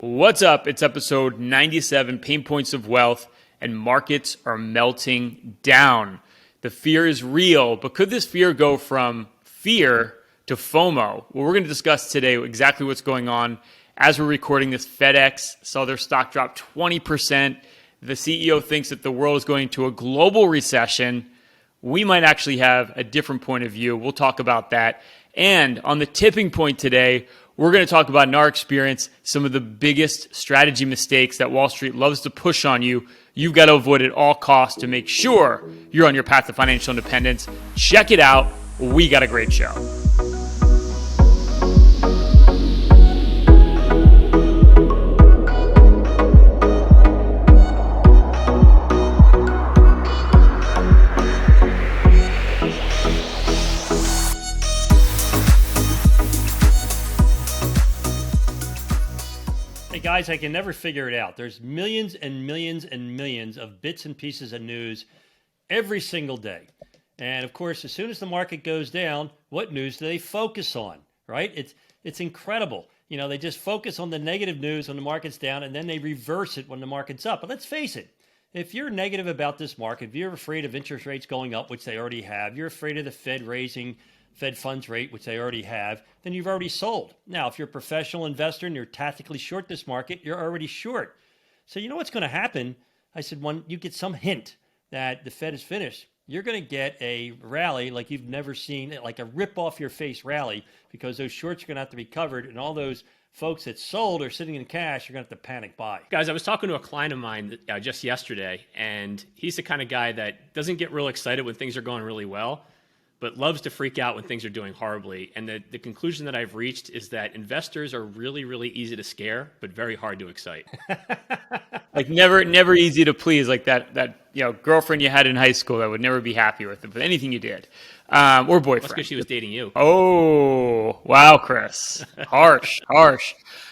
What's up? It's episode 97, Pain Points of Wealth, and markets are melting down. The fear is real, but could this fear go from fear to FOMO? Well, we're going to discuss today exactly what's going on. As we're recording this, FedEx saw their stock drop 20%. The CEO thinks that the world is going to a global recession. We might actually have a different point of view. We'll talk about that. And on the tipping point today, we're going to talk about, in our experience, some of the biggest strategy mistakes that Wall Street loves to push on you. You've got to avoid at all costs to make sure you're on your path to financial independence. Check it out. We got a great show. Guys, I can never figure it out. There's millions and millions and millions of bits and pieces of news every single day. And of course, as soon as the market goes down, what news do they focus on, right? It's incredible. You know, they just focus on the negative news when the market's down, and then they reverse it when the market's up. But let's face it, if you're negative about this market, if you're afraid of interest rates going up, which they already have, you're afraid of the Fed raising Fed funds rate, which they already have, then you've already sold. Now, if you're a professional investor and you're tactically short this market, you're already short. So you know what's going to happen? I said, when you get some hint that the Fed is finished, you're going to get a rally like you've never seen, like a rip-off-your-face rally, because those shorts are going to have to be covered, and all those folks that sold are sitting in cash, you're going to have to panic buy. Guys, I was talking to a client of mine just yesterday, and he's the kind of guy that doesn't get real excited when things are going really well, but loves to freak out when things are doing horribly. And the conclusion that I've reached is that investors are really, really easy to scare, but very hard to excite. Like never easy to please, like that girlfriend you had in high school that would never be happy with anything you did, or boyfriend. That's because she was dating you. Oh, wow, Chris. Harsh.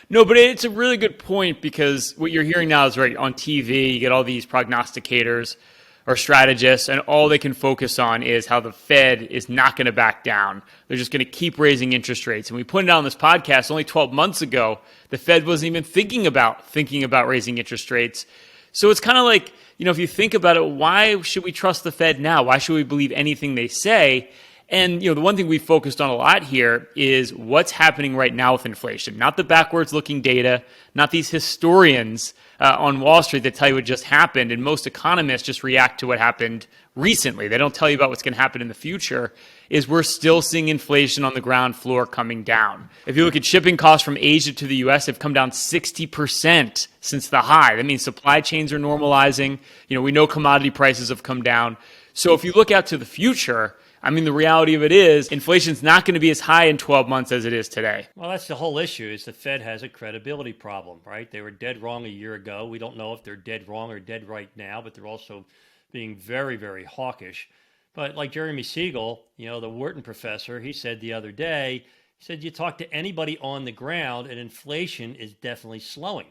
No, but it's a really good point, because what you're hearing now is, right, on TV, you get all these prognosticators or strategists, and all they can focus on is how the Fed is not going to back down. They're just going to keep raising interest rates. And we pointed out on this podcast only 12 months ago, the Fed wasn't even thinking about raising interest rates. So it's kind of like, if you think about it, why should we trust the Fed now? Why should we believe anything they say? And, the one thing we focused on a lot here is what's happening right now with inflation, not the backwards looking data, not these historians on Wall Street that tell you what just happened. And most economists just react to what happened recently. They don't tell you about what's going to happen in the future. Is we're still seeing inflation on the ground floor coming down. If you look at shipping costs from Asia to the U.S., they've come down 60% since the high. That means supply chains are normalizing. We know commodity prices have come down. So if you look out to the future, the reality of it is inflation's not going to be as high in 12 months as it is today. Well, that's the whole issue, is the Fed has a credibility problem, right? They were dead wrong a year ago. We don't know if they're dead wrong or dead right now, but they're also being very, very hawkish. But like Jeremy Siegel, the Wharton professor, he said the other day, he said, you talk to anybody on the ground and inflation is definitely slowing.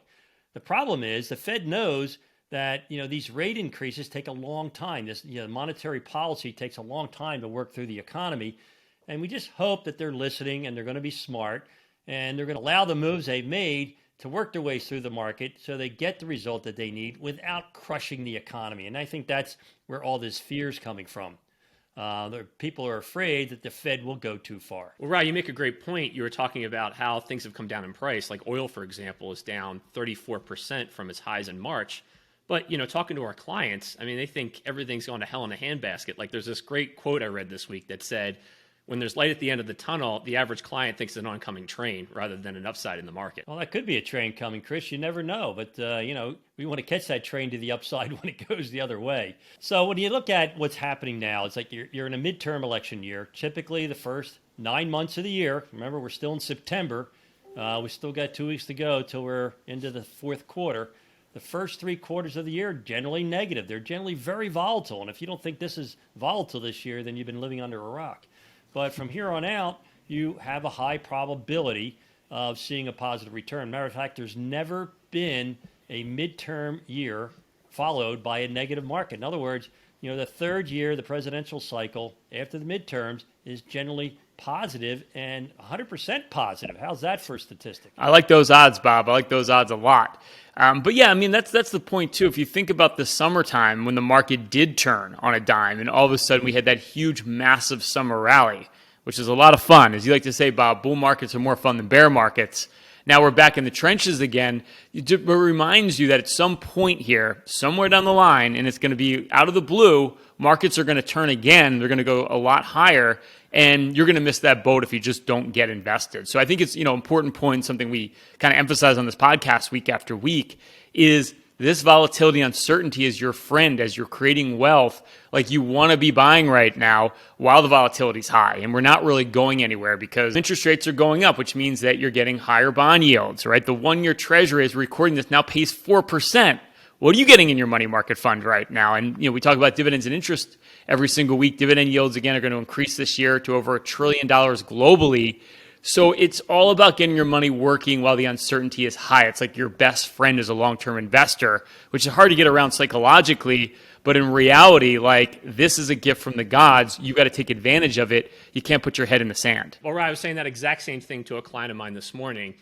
The problem is the Fed knows that, these rate increases take a long time. This, monetary policy takes a long time to work through the economy. And we just hope that they're listening and they're going to be smart and they're going to allow the moves they've made to work their way through the market so they get the result that they need without crushing the economy. And I think that's where all this fear is coming from. People are afraid that the Fed will go too far. Well, Ryan, you make a great point. You were talking about how things have come down in price. Like oil, for example, is down 34% from its highs in March. But, talking to our clients, they think everything's going to hell in a handbasket. Like there's this great quote I read this week that said, when there's light at the end of the tunnel, the average client thinks it's an oncoming train rather than an upside in the market. Well, that could be a train coming, Chris. You never know. But, we want to catch that train to the upside when it goes the other way. So when you look at what's happening now, it's like you're in a midterm election year. Typically the first 9 months of the year, remember, we're still in September. We still got 2 weeks to go till we're into the fourth quarter. The first 3 quarters of the year are generally negative. They're generally very volatile. And if you don't think this is volatile this year, then you've been living under a rock. But from here on out, you have a high probability of seeing a positive return. Matter of fact, there's never been a midterm year followed by a negative market. In other words, the third year, the presidential cycle after the midterms is generally positive and 100% positive. How's that for a statistic? I like those odds, Bob. I like those odds a lot. But yeah, I mean, that's the point too. If you think about the summertime when the market did turn on a dime and all of a sudden we had that huge, massive summer rally, which is a lot of fun. As you like to say, Bob, bull markets are more fun than bear markets. Now we're back in the trenches again. It reminds you that at some point here, somewhere down the line, and it's going to be out of the blue, markets are going to turn again. They're going to go a lot higher, and you're going to miss that boat if you just don't get invested. So I think it's, important point, something we kind of emphasize on this podcast week after week, is this volatility uncertainty is your friend as you're creating wealth. Like, you want to be buying right now while the volatility is high. And we're not really going anywhere because interest rates are going up, which means that you're getting higher bond yields, right? The 1-year treasury, as we're recording this, now pays 4%. What are you getting in your money market fund right now? And, we talk about dividends and interest every single week. Dividend yields, again, are going to increase this year to over $1 trillion globally. So it's all about getting your money working while the uncertainty is high. It's like your best friend as a long-term investor, which is hard to get around psychologically. But in reality, like, this is a gift from the gods. You got to take advantage of it. You can't put your head in the sand. Well, Ryan, I was saying that exact same thing to a client of mine this morning.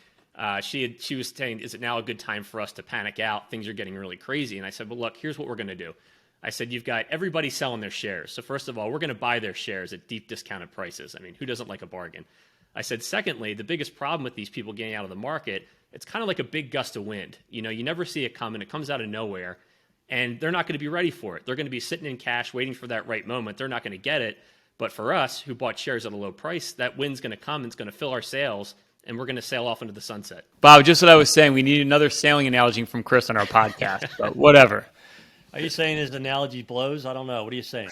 She was saying, is it now a good time for us to panic out? Things are getting really crazy. And I said, well, look, here's what we're going to do. I said, you've got everybody selling their shares. So first of all, we're going to buy their shares at deep discounted prices. I mean, who doesn't like a bargain? I said, secondly, the biggest problem with these people getting out of the market, it's kind of like a big gust of wind. You never see it coming. It comes out of nowhere, and they're not going to be ready for it. They're going to be sitting in cash waiting for that right moment. They're not going to get it. But for us, who bought shares at a low price, that wind's going to come and it's going to fill our sails, and we're going to sail off into the sunset. Bob, just what I was saying, we need another sailing analogy from Chris on our podcast, but whatever. Are you saying his analogy blows? I don't know. What are you saying?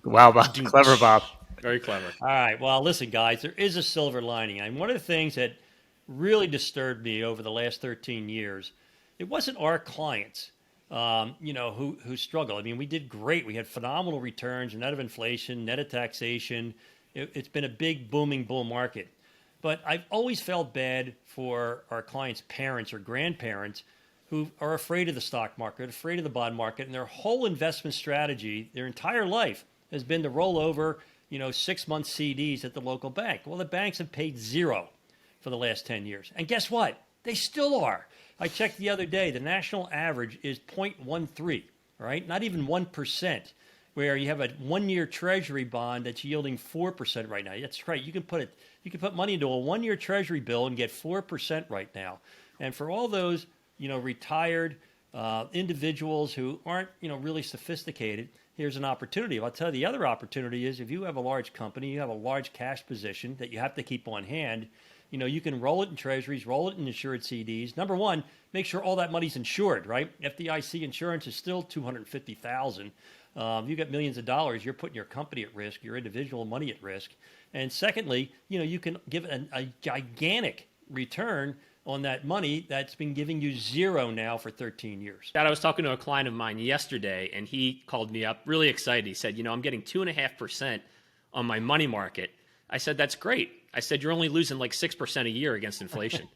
Wow, Bob. Clever, Bob. Very clever. All right. Well, listen, guys, there is a silver lining. And one of the things that really disturbed me over the last 13 years, it wasn't our clients, who struggle. I mean, we did great. We had phenomenal returns, net of inflation, net of taxation. It's been a big, booming bull market. But I've always felt bad for our clients' parents or grandparents who are afraid of the stock market, afraid of the bond market, and their whole investment strategy, their entire life, has been to roll over 6-month CDs at the local bank. Well, the banks have paid zero for the last 10 years. And guess what? They still are. I checked the other day. The national average is 0.13, right? Not even 1%, where you have a 1-year treasury bond that's yielding 4% right now. That's right. You can put money into a 1-year treasury bill and get 4% right now. And for all those, retired individuals who aren't, really sophisticated, here's an opportunity. I'll tell you, the other opportunity is if you have a large company, you have a large cash position that you have to keep on hand, you can roll it in treasuries, roll it in insured CDs. Number one, make sure all that money's insured, right? FDIC insurance is still $250,000. You got millions of dollars, you're putting your company at risk, your individual money at risk. And secondly, you can give a gigantic return on that money that's been giving you zero now for 13 years. Dad, I was talking to a client of mine yesterday, and he called me up really excited. He said, I'm getting 2.5% on my money market. I said, that's great. I said, you're only losing like 6% a year against inflation.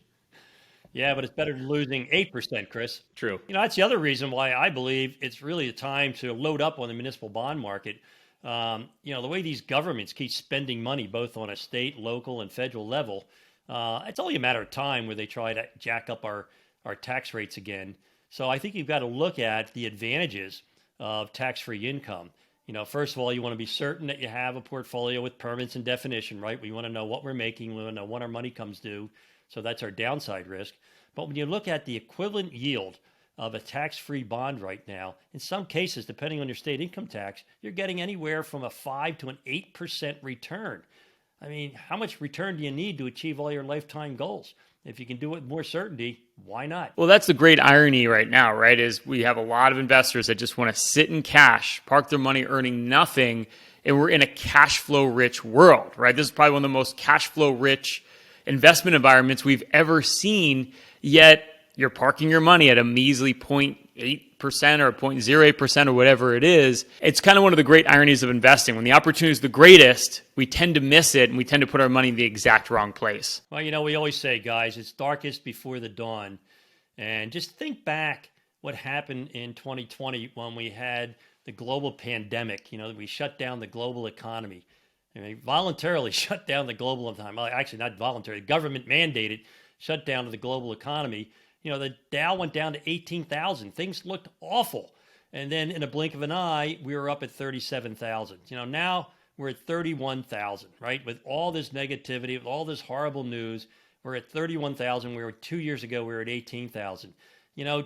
Yeah, but it's better than losing 8%, Chris. True. That's the other reason why I believe it's really a time to load up on the municipal bond market. The way these governments keep spending money, both on a state, local, and federal level, it's only a matter of time where they try to jack up our tax rates again. So I think you've got to look at the advantages of tax-free income. First of all, you want to be certain that you have a portfolio with permanence and definition, right? We want to know what we're making. We want to know when our money comes due. So that's our downside risk. But when you look at the equivalent yield of a tax-free bond right now, in some cases, depending on your state income tax, you're getting anywhere from a 5 to an 8% return. I mean, how much return do you need to achieve all your lifetime goals? If you can do it with more certainty, why not? Well, that's the great irony right now, right? Is we have a lot of investors that just want to sit in cash, park their money earning nothing, and we're in a cash flow rich world, right? This is probably one of the most cash flow rich investment environments we've ever seen, yet you're parking your money at a measly 0.8% or 0.08% or whatever it is. It's kind of one of the great ironies of investing. When the opportunity is the greatest, we tend to miss it and we tend to put our money in the exact wrong place. Well, we always say, guys, it's darkest before the dawn. And just think back what happened in 2020 when we had the global pandemic. We shut down the global economy. I mean, voluntarily shut down the global economy. Well, actually, not voluntarily, government mandated shut down of the global economy. The Dow went down to 18,000. Things looked awful. And then in a blink of an eye, we were up at 37,000. Now we're at 31,000, right? With all this negativity, with all this horrible news, we're at 31,000. We were 2 years ago, we were at 18,000.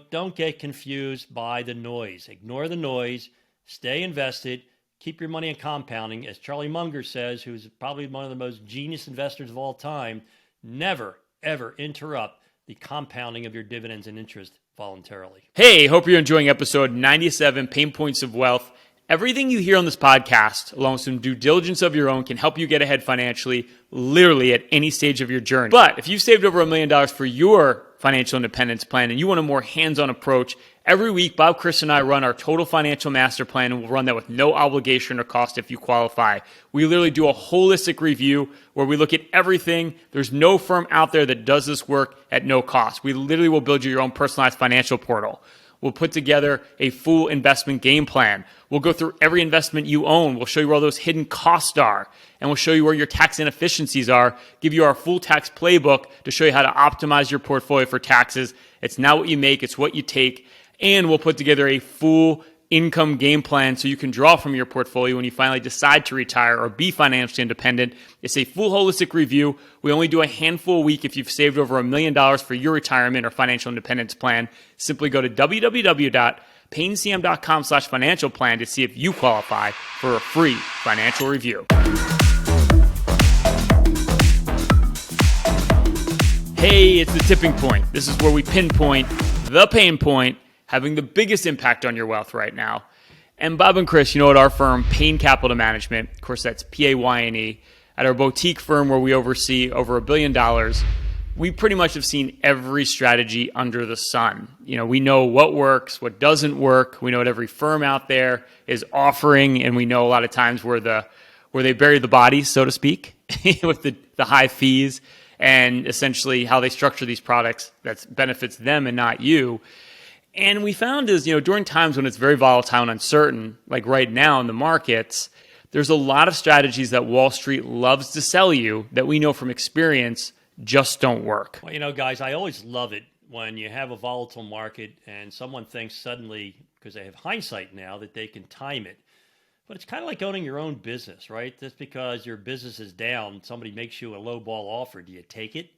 Don't get confused by the noise. Ignore the noise. Stay invested. Keep your money in compounding. As Charlie Munger says, who's probably one of the most genius investors of all time, never, ever interrupt the compounding of your dividends and interest voluntarily. Hey, hope you're enjoying episode 97, Pain Points of Wealth. Everything you hear on this podcast, along with some due diligence of your own, can help you get ahead financially, literally at any stage of your journey. But if you've saved over $1 million for your financial independence plan and you want a more hands-on approach, every week, Bob, Chris, and I run our total financial master plan, and we'll run that with no obligation or cost if you qualify. We literally do a holistic review where we look at everything. There's no firm out there that does this work at no cost. We literally will build you your own personalized financial portal. We'll put together a full investment game plan. We'll go through every investment you own. We'll show you where all those hidden costs are. And we'll show you where your tax inefficiencies are, give you our full tax playbook to show you how to optimize your portfolio for taxes. It's not what you make, it's what you take. And we'll put together a full income game plan so you can draw from your portfolio when you finally decide to retire or be financially independent. It's a full holistic review. We only do a handful a week if you've saved over $1 million for your retirement or financial independence plan. Simply go to www.paynecm.com/financial plan to see if you qualify for a free financial review. Hey, it's the tipping point. This is where we pinpoint the pain point having the biggest impact on your wealth right now. And Bob and Chris, at our firm, Payne Capital Management, of course, that's Payne, at our boutique firm where we oversee over $1 billion, we pretty much have seen every strategy under the sun. We know what works, what doesn't work. We know what every firm out there is offering, and we know a lot of times where they bury the bodies, so to speak, with the high fees and essentially how they structure these products that benefits them and not you. And we found is, during times when it's very volatile and uncertain, like right now in the markets, there's a lot of strategies that Wall Street loves to sell you that we know from experience just don't work. Well, guys, I always love it when you have a volatile market and someone thinks suddenly, because they have hindsight now, that they can time it. But it's kind of like owning your own business, right? Just because your business is down, somebody makes you a low ball offer. Do you take it?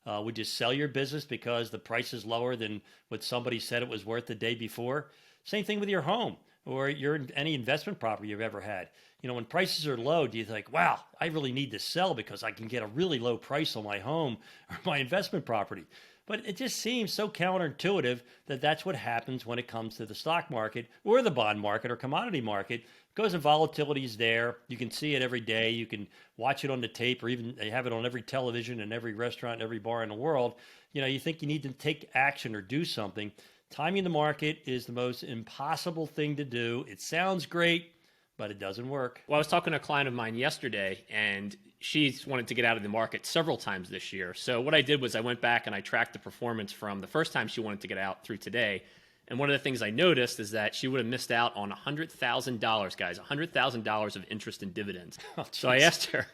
Would you sell your business because the price is lower than what somebody said it was worth the day before? Same thing with your home or any investment property you've ever had. When prices are low, do you think, wow, I really need to sell because I can get a really low price on my home or my investment property? But it just seems so counterintuitive that that's what happens when it comes to the stock market or the bond market or commodity market. Because the volatility is there. You can see it every day. You can watch it on the tape, or even they have it on every television and every restaurant and every bar in the world. You think you need to take action or do something. Timing the market is the most impossible thing to do. It sounds great, but it doesn't work. Well, I was talking to a client of mine yesterday, and she's wanted to get out of the market several times this year. So what I did was I went back and I tracked the performance from the first time she wanted to get out through today. And one of the things I noticed is that she would have missed out on $100,000, guys, $100,000 of interest in dividends. Oh, so I asked her,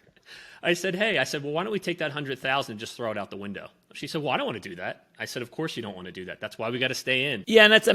I said, well, why don't we take that $100,000 and just throw it out the window? She said, well, I don't want to do that. I said, of course you don't want to do that. That's why we got to stay in. Yeah, and it's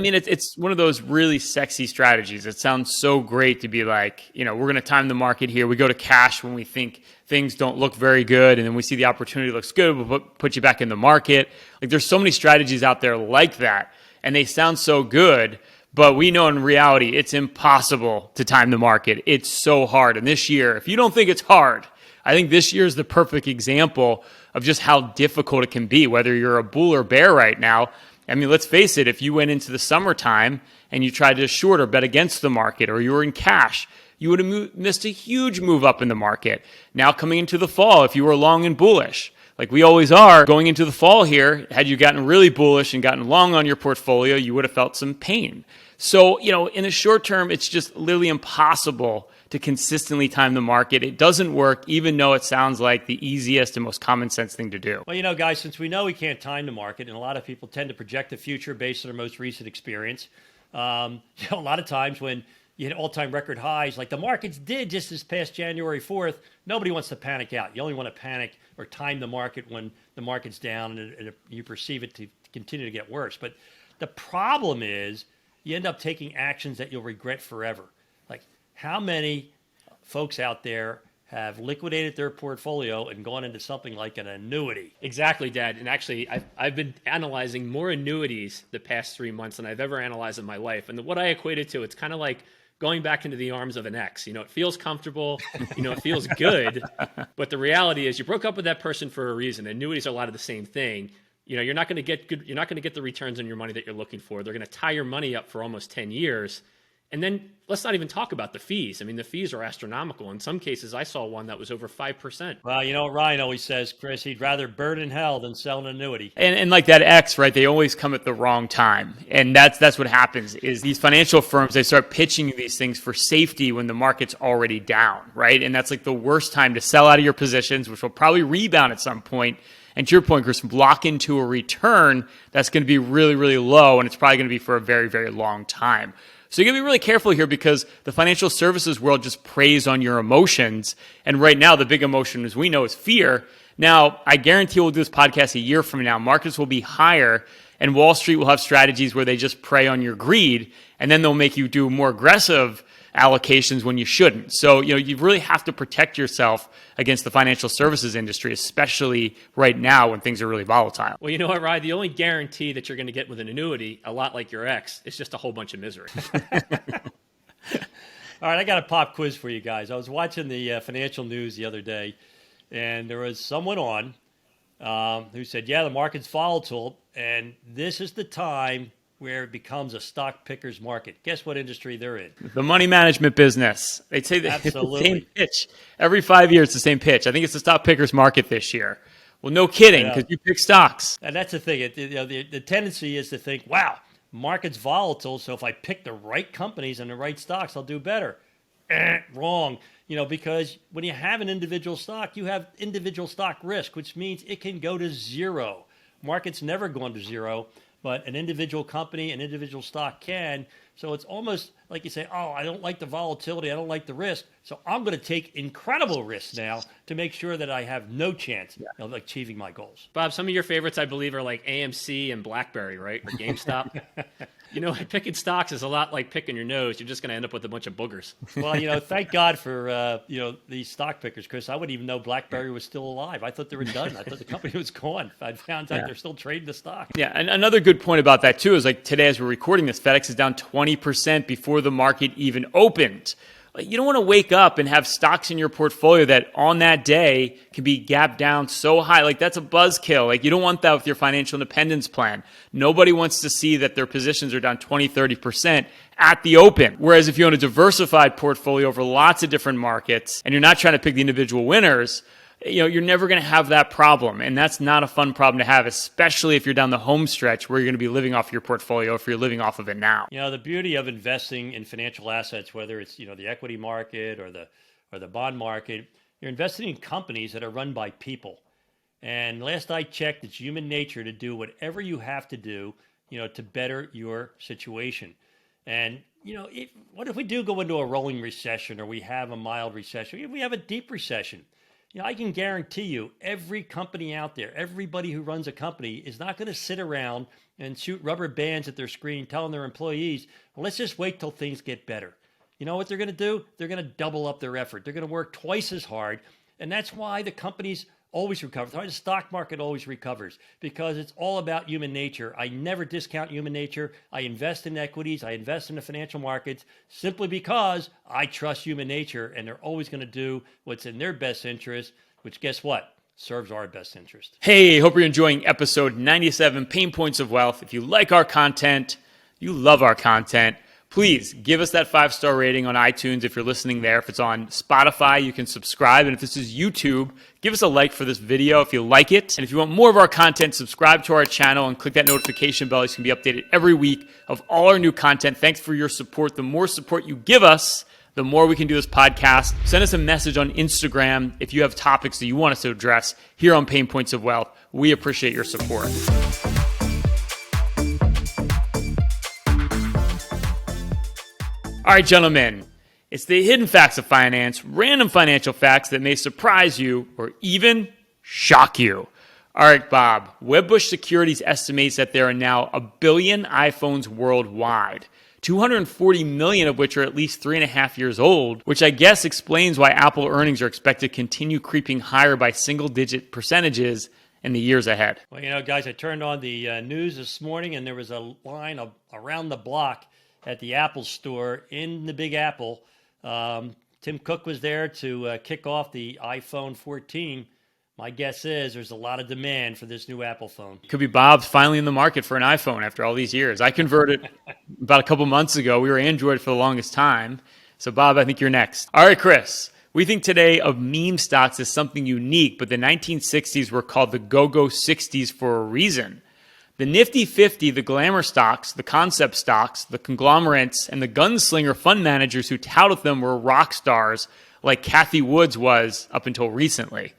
one of those really sexy strategies. It sounds so great to be like, we're going to time the market here. We go to cash when we think things don't look very good, and then we see the opportunity looks good, we'll put you back in the market. Like, there's so many strategies out there like that, and they sound so good, but we know in reality it's impossible to time the market. It's so hard. And this year, if you don't think it's hard, I think this year is the perfect example of just how difficult it can be, whether you're a bull or bear right now. Let's face it, if you went into the summertime and you tried to short or bet against the market, or you were in cash, you would have missed a huge move up in the market. Now coming into the fall, if you were long and bullish, like we always are, going into the fall here, had you gotten really bullish and gotten long on your portfolio, you would have felt some pain. So, in the short term, it's just literally impossible to consistently time the market. It doesn't work, even though it sounds like the easiest and most common sense thing to do. Well, guys, since we know we can't time the market, and a lot of people tend to project the future based on their most recent experience, a lot of times when you hit all-time record highs like the markets did just this past January 4th, nobody wants to panic out. You only want to panic or time the market when the market's down and you perceive it to continue to get worse. But the problem is you end up taking actions that you'll regret forever. Like how many folks out there have liquidated their portfolio and gone into something like an annuity? Exactly, Dad. And actually, I've been analyzing more annuities the past 3 months than I've ever analyzed in my life. And what I equate it to, it's kind of like going back into the arms of an ex. It feels comfortable, it feels good. But the reality is you broke up with that person for a reason. Annuities are a lot of the same thing. You're not going to get good. You're not going to get the returns on your money that you're looking for. They're going to tie your money up for almost 10 years. And then let's not even talk about the fees. I mean, the fees are astronomical. In some cases, I saw one that was over 5%. Well, you know what Ryan always says, Chris, he'd rather burn in hell than sell an annuity. And like that X, right? They always come at the wrong time. And that's what happens is these financial firms, they start pitching you these things for safety when the market's already down, right? And that's like the worst time to sell out of your positions, which will probably rebound at some point. And to your point, Chris, lock into a return that's going to be really, really low. And it's probably going to be for a very, very long time. So you got to be really careful here because the financial services world just preys on your emotions. And right now, the big emotion, as we know, is fear. Now, I guarantee we'll do this podcast a year from now. Markets will be higher and Wall Street will have strategies where they just prey on your greed. And then they'll make you do more aggressive allocations when you shouldn't. So, you really have to protect yourself against the financial services industry, especially right now when things are really volatile. Well, you know what, Ryan? The only guarantee that you're going to get with an annuity, a lot like your ex, is just a whole bunch of misery. All right, I got a pop quiz for you guys. I was watching the financial news the other day, and there was someone on who said, yeah, the market's volatile, and this is the time where it becomes a stock picker's market. Guess what industry they're in? The money management business. They'd say that it's the same pitch. Every 5 years, the same pitch. I think it's the stock picker's market this year. Well, no kidding, because you pick stocks. And that's the thing. The tendency is to think, wow, market's volatile, so if I pick the right companies and the right stocks, I'll do better. Wrong. Because when you have an individual stock, you have individual stock risk, which means it can go to zero. Market's never gone to zero. But an individual company, an individual stock can. So it's almost like you say, oh, I don't like the volatility. I don't like the risk. So I'm going to take incredible risks now to make sure that I have no chance of achieving my goals. Bob, some of your favorites, I believe, are like AMC and BlackBerry, right? Or GameStop. Picking stocks is a lot like picking your nose. You're just going to end up with a bunch of boogers. Well, thank God for, these stock pickers, Chris. I wouldn't even know BlackBerry was still alive. I thought they were done. I thought the company was gone. I found out they're still trading the stock. Yeah, and another good point about that, too, is like today as we're recording this, FedEx is down 20% before the market even opened. You don't want to wake up and have stocks in your portfolio that on that day can be gapped down so high. Like that's a buzzkill. You don't want that with your financial independence plan. Nobody wants to see that their positions are down 20, 30% at the open. Whereas if you own a diversified portfolio over lots of different markets and you're not trying to pick the individual winners, you're never going to have that problem. And that's not a fun problem to have, especially if you're down the home stretch where you're going to be living off your portfolio if you're living off of it now. The beauty of investing in financial assets, whether it's, the equity market or the bond market, you're investing in companies that are run by people. And last I checked, it's human nature to do whatever you have to do, to better your situation. And, what if we do go into a rolling recession or we have a mild recession? If we have a deep recession, I can guarantee you every company out there, everybody who runs a company is not going to sit around and shoot rubber bands at their screen telling their employees, well, let's just wait till things get better. You know what they're going to do? They're going to double up their effort. They're going to work twice as hard. And that's why the companies always recover. That's why the stock market always recovers, because it's all about human nature. I never discount human nature. I invest in equities. I invest in the financial markets simply because I trust human nature, and they're always going to do what's in their best interest, which guess what? Serves our best interest. Hey, hope you're enjoying episode 97, Pain Points of Wealth. If you like our content, you love our content, please give us that 5-star rating on iTunes if you're listening there. If it's on Spotify, you can subscribe. And if this is YouTube, give us a like for this video if you like it. And if you want more of our content, subscribe to our channel and click that notification bell so you can be updated every week of all our new content. Thanks for your support. The more support you give us, the more we can do this podcast. Send us a message on Instagram if you have topics that you want us to address here on Pain Points of Wealth. We appreciate your support. All right, gentlemen, it's the hidden facts of finance, random financial facts that may surprise you or even shock you. All right, Bob, Wedbush Securities estimates that there are now 1 billion iPhones worldwide, 240 million of which are at least 3.5 years old, which I guess explains why Apple earnings are expected to continue creeping higher by single-digit percentages in the years ahead. Well, guys, I turned on the news this morning, and there was a line around the block at the Apple store in the Big Apple. Tim Cook was there to kick off the iPhone 14. My guess is there's a lot of demand for this new Apple phone. Could be Bob's finally in the market for an iPhone after all these years. I converted about a couple months ago. We were Android for the longest time. So, Bob, I think you're next. All right, Chris. We think today of meme stocks as something unique, but the 1960s were called the go-go 60s for a reason. The Nifty 50, the glamour stocks, the concept stocks, the conglomerates, and the gunslinger fund managers who touted them were rock stars like Cathie Woods was up until recently.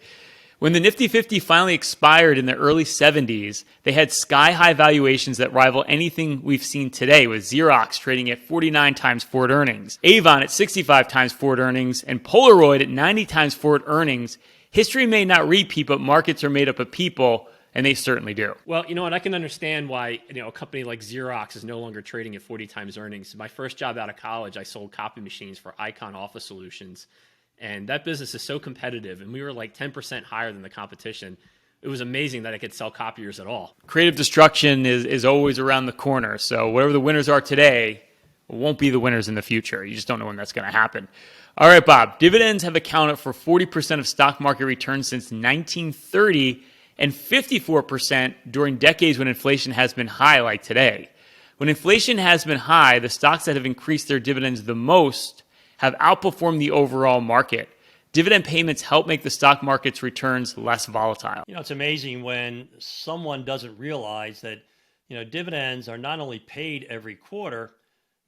When the Nifty 50 finally expired in the early 70s, they had sky-high valuations that rival anything we've seen today, with Xerox trading at 49 times forward earnings, Avon at 65 times forward earnings, and Polaroid at 90 times forward earnings. History may not repeat, but markets are made up of people, and they certainly do. Well, you know what? I can understand why a company like Xerox is no longer trading at 40 times earnings. My first job out of college, I sold copy machines for Icon Office Solutions. And that business is so competitive, and we were like 10% higher than the competition. It was amazing that I could sell copiers at all. Creative destruction is always around the corner. So whatever the winners are today won't be the winners in the future. You just don't know when that's going to happen. All right, Bob. Dividends have accounted for 40% of stock market returns since 1930 and 54% during decades when inflation has been high like today. When inflation has been high, the stocks that have increased their dividends the most have outperformed the overall market. Dividend payments help make the stock market's returns less volatile. It's amazing when someone doesn't realize that, dividends are not only paid every quarter,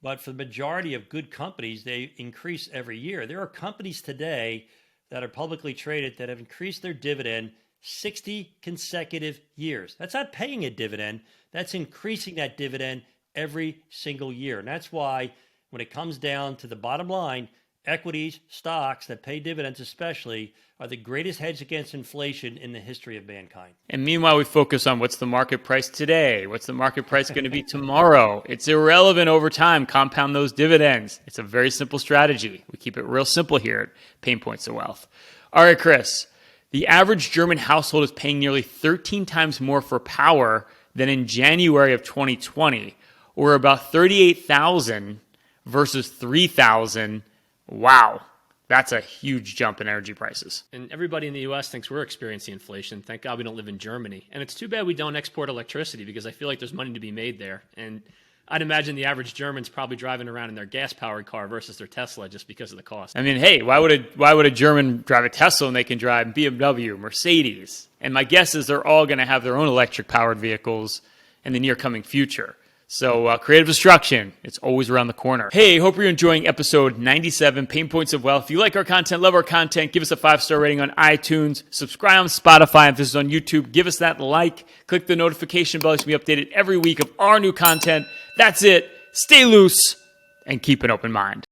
but for the majority of good companies, they increase every year. There are companies today that are publicly traded that have increased their dividend 60 consecutive years. That's not paying a dividend. That's increasing that dividend every single year. And that's why when it comes down to the bottom line, equities, stocks that pay dividends especially, are the greatest hedge against inflation in the history of mankind. And meanwhile, we focus on what's the market price today? What's the market price going to be tomorrow? It's irrelevant over time. Compound those dividends. It's a very simple strategy. We keep it real simple here at Payne Points of Wealth. All right, Chris. The average German household is paying nearly 13 times more for power than in January of 2020, or about $38,000 versus $3,000. Wow, that's a huge jump in energy prices. And everybody in the U.S. thinks we're experiencing inflation. Thank God we don't live in Germany. And it's too bad we don't export electricity, because I feel like there's money to be made there. And I'd imagine the average German's probably driving around in their gas-powered car versus their Tesla just because of the cost. I mean, hey, why would a German drive a Tesla when they can drive BMW, Mercedes? And my guess is they're all going to have their own electric-powered vehicles in the near coming future. So creative destruction, it's always around the corner. Hey, hope you're enjoying episode 97, Payne Points of Wealth. If you like our content, love our content, give us a 5-star rating on iTunes. Subscribe on Spotify. If this is on YouTube, give us that like. Click the notification bell to be updated every week of our new content. That's it. Stay loose and keep an open mind.